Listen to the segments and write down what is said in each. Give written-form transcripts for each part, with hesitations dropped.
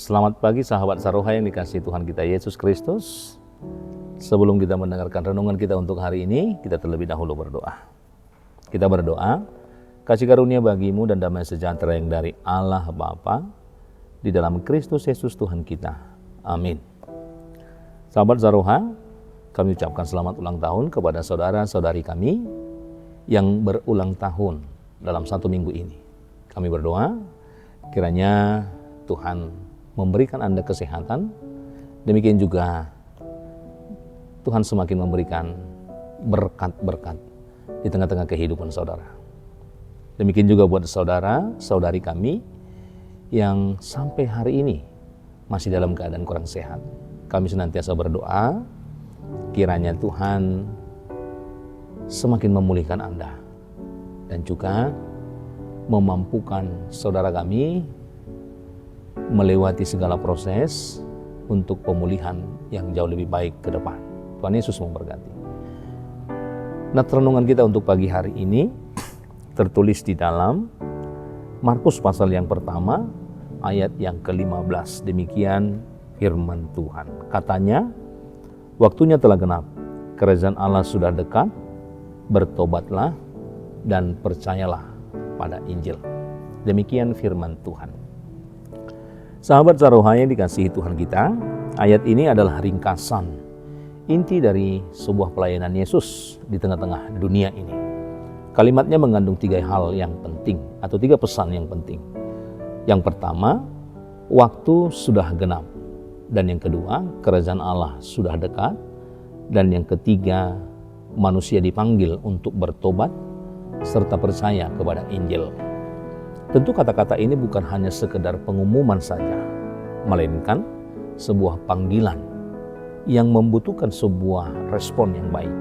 Selamat pagi sahabat Saroha yang dikasihi Tuhan kita Yesus Kristus. Sebelum kita mendengarkan renungan kita untuk hari ini, kita terlebih dahulu berdoa. Kita berdoa, kasih karunia bagimu dan damai sejahtera yang dari Allah Bapa di dalam Kristus Yesus Tuhan kita. Amin. Sahabat Saroha, kami ucapkan selamat ulang tahun kepada saudara-saudari kami yang berulang tahun dalam satu minggu ini. Kami berdoa, kiranya Tuhan memberikan Anda kesehatan, demikian juga Tuhan semakin memberikan berkat-berkat di tengah-tengah kehidupan saudara. Demikian juga buat saudara-saudari kami yang sampai hari ini masih dalam keadaan kurang sehat. Kami senantiasa berdoa, kiranya Tuhan semakin memulihkan Anda dan juga memampukan saudara kami melewati segala proses untuk pemulihan yang jauh lebih baik ke depan. Tuhan Yesus memberkati. Nah, renungan kita untuk pagi hari ini tertulis di dalam Markus pasal yang pertama, ayat yang ke-15. Demikian firman Tuhan. Katanya, waktunya telah genap, kerajaan Allah sudah dekat, bertobatlah dan percayalah pada Injil. Demikian firman Tuhan. Sahabat Saroha yang dikasihi Tuhan kita, ayat ini adalah ringkasan inti dari sebuah pelayanan Yesus di tengah-tengah dunia ini. Kalimatnya mengandung 3 hal yang penting atau 3 pesan yang penting. Yang pertama, waktu sudah genap. Dan yang kedua, kerajaan Allah sudah dekat. Dan yang ketiga, manusia dipanggil untuk bertobat serta percaya kepada Injil. Tentu kata-kata ini bukan hanya sekedar pengumuman saja, melainkan sebuah panggilan yang membutuhkan sebuah respon yang baik.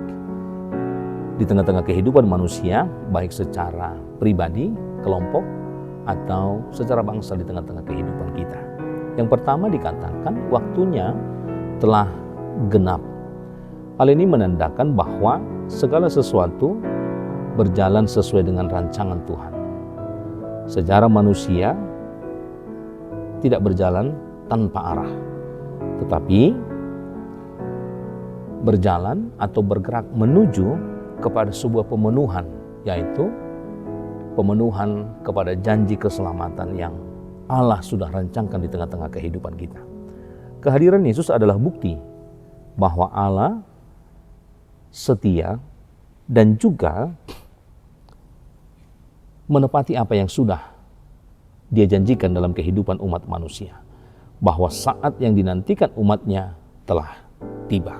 Di tengah-tengah kehidupan manusia, baik secara pribadi, kelompok, atau secara bangsa di tengah-tengah kehidupan kita. Yang pertama dikatakan waktunya telah genap. Hal ini menandakan bahwa segala sesuatu berjalan sesuai dengan rancangan Tuhan. Sejarah manusia tidak berjalan tanpa arah, tetapi berjalan atau bergerak menuju kepada sebuah pemenuhan, yaitu pemenuhan kepada janji keselamatan yang Allah sudah rancangkan di tengah-tengah kehidupan kita. Kehadiran Yesus adalah bukti bahwa Allah setia dan juga menepati apa yang sudah Dia janjikan dalam kehidupan umat manusia, bahwa saat yang dinantikan umatnya telah tiba.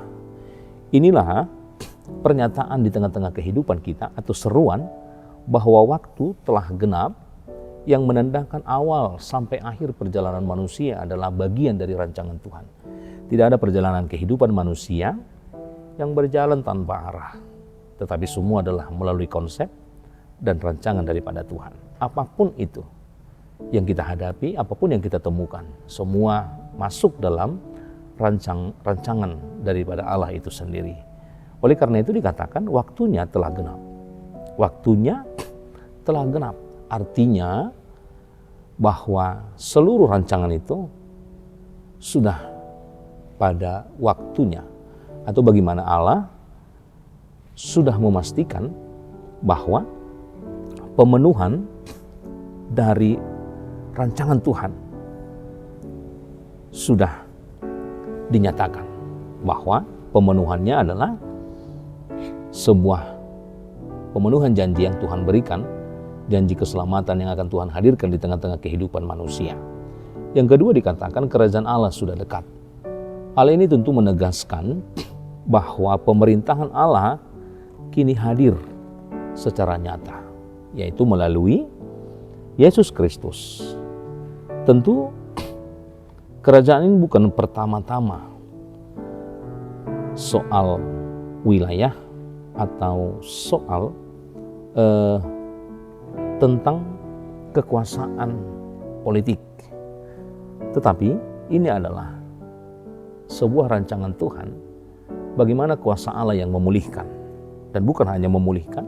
Inilah pernyataan di tengah-tengah kehidupan kita atau seruan bahwa waktu telah genap yang menandakan awal sampai akhir perjalanan manusia adalah bagian dari rancangan Tuhan. Tidak ada perjalanan kehidupan manusia yang berjalan tanpa arah, tetapi semua adalah melalui konsep dan rancangan daripada Tuhan. Apapun itu yang kita hadapi, apapun yang kita temukan, semua masuk dalam rancangan daripada Allah itu sendiri. Oleh karena itu dikatakan waktunya telah genap. Waktunya telah genap. Artinya bahwa seluruh rancangan itu sudah pada waktunya. Atau bagaimana Allah sudah memastikan bahwa pemenuhan dari rancangan Tuhan sudah dinyatakan, bahwa pemenuhannya adalah sebuah pemenuhan janji yang Tuhan berikan, janji keselamatan yang akan Tuhan hadirkan di tengah-tengah kehidupan manusia. Yang kedua dikatakan kerajaan Allah sudah dekat. Hal ini tentu menegaskan bahwa pemerintahan Allah kini hadir secara nyata, yaitu melalui Yesus Kristus. Tentu kerajaan ini bukan pertama-tama soal wilayah atau soal tentang kekuasaan politik, tetapi ini adalah sebuah rancangan Tuhan bagaimana kuasa Allah yang memulihkan, dan bukan hanya memulihkan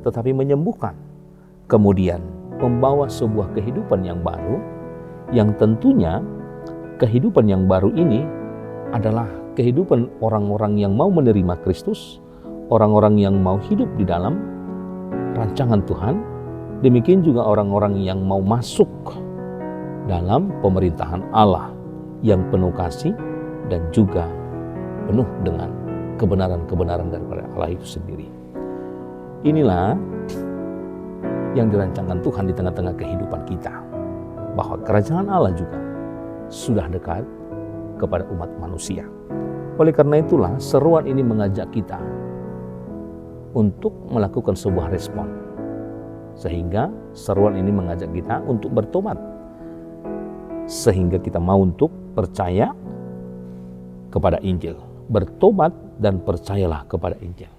tetapi menyembuhkan, kemudian membawa sebuah kehidupan yang baru yang tentunya kehidupan yang baru ini adalah kehidupan orang-orang yang mau menerima Kristus, orang-orang yang mau hidup di dalam rancangan Tuhan, demikian juga orang-orang yang mau masuk dalam pemerintahan Allah yang penuh kasih dan juga penuh dengan kebenaran-kebenaran daripada Allah itu sendiri. Inilah yang dirancangkan Tuhan di tengah-tengah kehidupan kita, bahwa kerajaan Allah juga sudah dekat kepada umat manusia. Oleh karena itulah seruan ini mengajak kita untuk melakukan sebuah respon, sehingga seruan ini mengajak kita untuk bertobat, sehingga kita mau untuk percaya kepada Injil. Bertobat dan percayalah kepada Injil.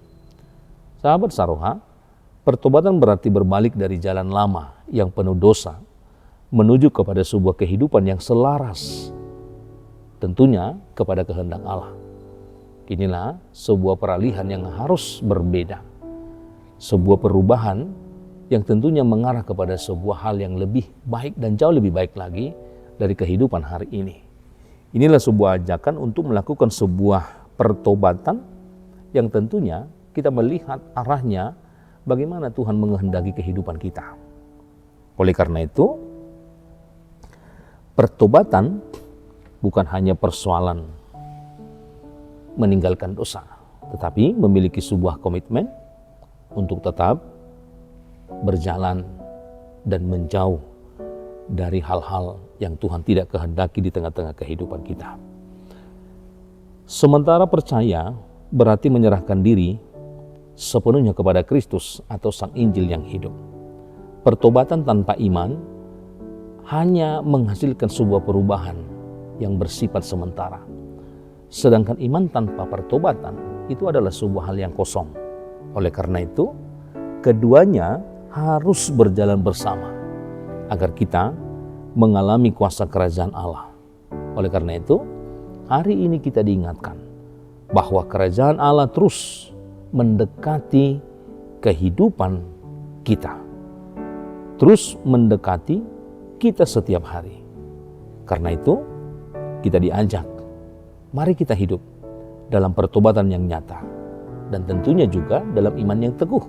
Sahabat Saroha, pertobatan berarti berbalik dari jalan lama yang penuh dosa menuju kepada sebuah kehidupan yang selaras, tentunya kepada kehendak Allah. Inilah sebuah peralihan yang harus berbeda, sebuah perubahan yang tentunya mengarah kepada sebuah hal yang lebih baik dan jauh lebih baik lagi dari kehidupan hari ini. Inilah sebuah ajakan untuk melakukan sebuah pertobatan yang tentunya kita melihat arahnya bagaimana Tuhan menghendaki kehidupan kita. Oleh karena itu, pertobatan bukan hanya persoalan meninggalkan dosa, tetapi memiliki sebuah komitmen untuk tetap berjalan dan menjauh dari hal-hal yang Tuhan tidak kehendaki di tengah-tengah kehidupan kita. Sementara percaya berarti menyerahkan diri sepenuhnya kepada Kristus atau Sang Injil yang hidup. Pertobatan tanpa iman hanya menghasilkan sebuah perubahan yang bersifat sementara. Sedangkan iman tanpa pertobatan itu adalah sebuah hal yang kosong. Oleh karena itu, keduanya harus berjalan bersama agar kita mengalami kuasa kerajaan Allah. Oleh karena itu, hari ini kita diingatkan bahwa kerajaan Allah terus mendekati kehidupan kita, terus mendekati kita setiap hari. Karena itu, kita diajak, mari kita hidup dalam pertobatan yang nyata, dan tentunya juga dalam iman yang teguh,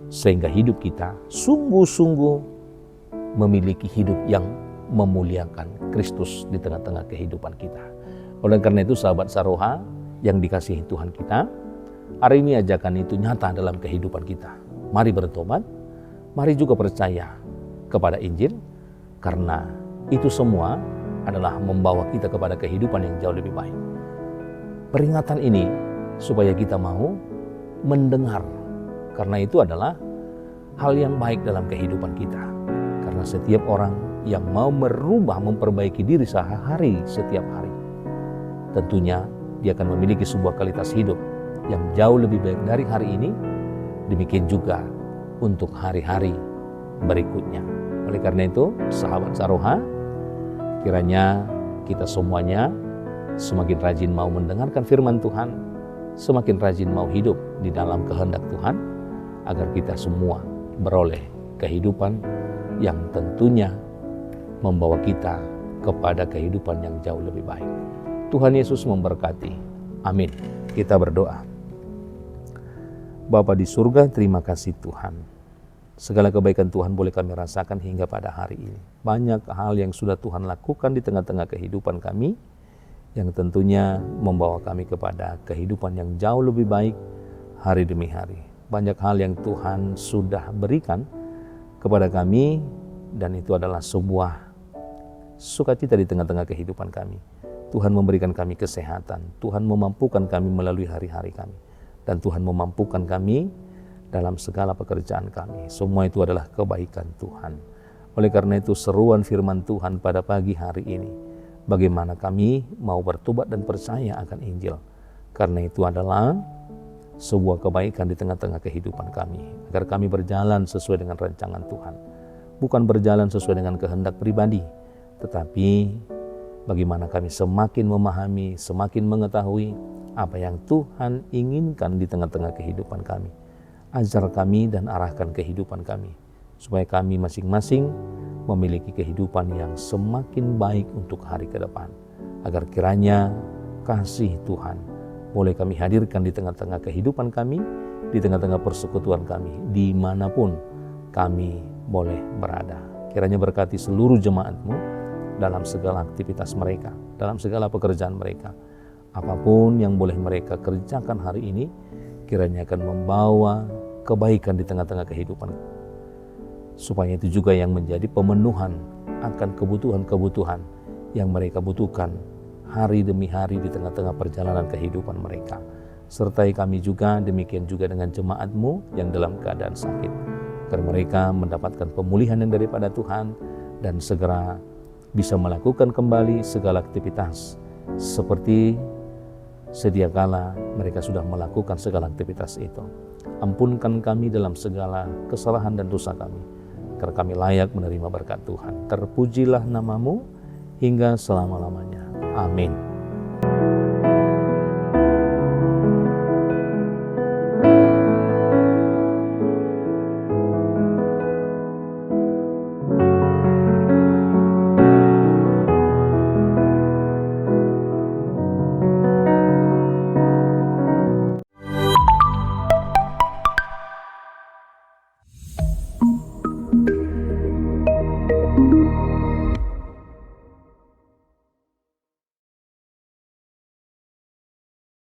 sehingga hidup kita sungguh-sungguh memiliki hidup yang memuliakan Kristus di tengah-tengah kehidupan kita. Oleh karena itu, sahabat Saroha yang dikasihi Tuhan kita, hari ini ajakan itu nyata dalam kehidupan kita. Mari bertobat, mari juga percaya kepada Injil, karena itu semua adalah membawa kita kepada kehidupan yang jauh lebih baik. Peringatan ini supaya kita mau mendengar, karena itu adalah hal yang baik dalam kehidupan kita. Karena setiap orang yang mau merubah, memperbaiki diri sehari setiap hari, tentunya dia akan memiliki sebuah kualitas hidup yang jauh lebih baik dari hari ini, demikian juga untuk hari-hari berikutnya. Oleh karena itu, sahabat Saroha, kiranya kita semuanya semakin rajin mau mendengarkan firman Tuhan, semakin rajin mau hidup di dalam kehendak Tuhan, agar kita semua beroleh kehidupan yang tentunya membawa kita kepada kehidupan yang jauh lebih baik. Tuhan Yesus memberkati. Amin. Kita berdoa. Bapa di surga, terima kasih Tuhan. Segala kebaikan Tuhan boleh kami rasakan hingga pada hari ini. Banyak hal yang sudah Tuhan lakukan di tengah-tengah kehidupan kami, yang tentunya membawa kami kepada kehidupan yang jauh lebih baik hari demi hari. Banyak hal yang Tuhan sudah berikan kepada kami, dan itu adalah sebuah sukacita di tengah-tengah kehidupan kami. Tuhan memberikan kami kesehatan, Tuhan memampukan kami melalui hari-hari kami, dan Tuhan memampukan kami dalam segala pekerjaan kami. Semua itu adalah kebaikan Tuhan. Oleh karena itu, seruan firman Tuhan pada pagi hari ini, bagaimana kami mau bertobat dan percaya akan Injil. Karena itu adalah sebuah kebaikan di tengah-tengah kehidupan kami, agar kami berjalan sesuai dengan rancangan Tuhan. Bukan berjalan sesuai dengan kehendak pribadi, tetapi bagaimana kami semakin memahami, semakin mengetahui apa yang Tuhan inginkan di tengah-tengah kehidupan kami. Ajar kami dan arahkan kehidupan kami, supaya kami masing-masing memiliki kehidupan yang semakin baik untuk hari ke depan. agar kiranya kasih Tuhan boleh kami hadirkan di tengah-tengah kehidupan kami, di tengah-tengah persekutuan kami, dimanapun kami boleh berada. Kiranya berkati seluruh jemaat-Mu dalam segala aktivitas mereka, dalam segala pekerjaan mereka. Apapun yang boleh mereka kerjakan hari ini, kiranya akan membawa kebaikan di tengah-tengah kehidupan. Supaya itu juga yang menjadi pemenuhan akan kebutuhan-kebutuhan yang mereka butuhkan hari demi hari di tengah-tengah perjalanan kehidupan mereka. Sertai kami juga, demikian juga dengan jemaat-Mu yang dalam keadaan sakit, agar mereka mendapatkan pemulihan yang daripada Tuhan dan segera bisa melakukan kembali segala aktivitas seperti sedia kala mereka sudah melakukan segala aktivitas itu. Ampunkan kami dalam segala kesalahan dan dosa kami, agar kami layak menerima berkat Tuhan. Terpujilah nama-Mu hingga selama-lamanya. Amin.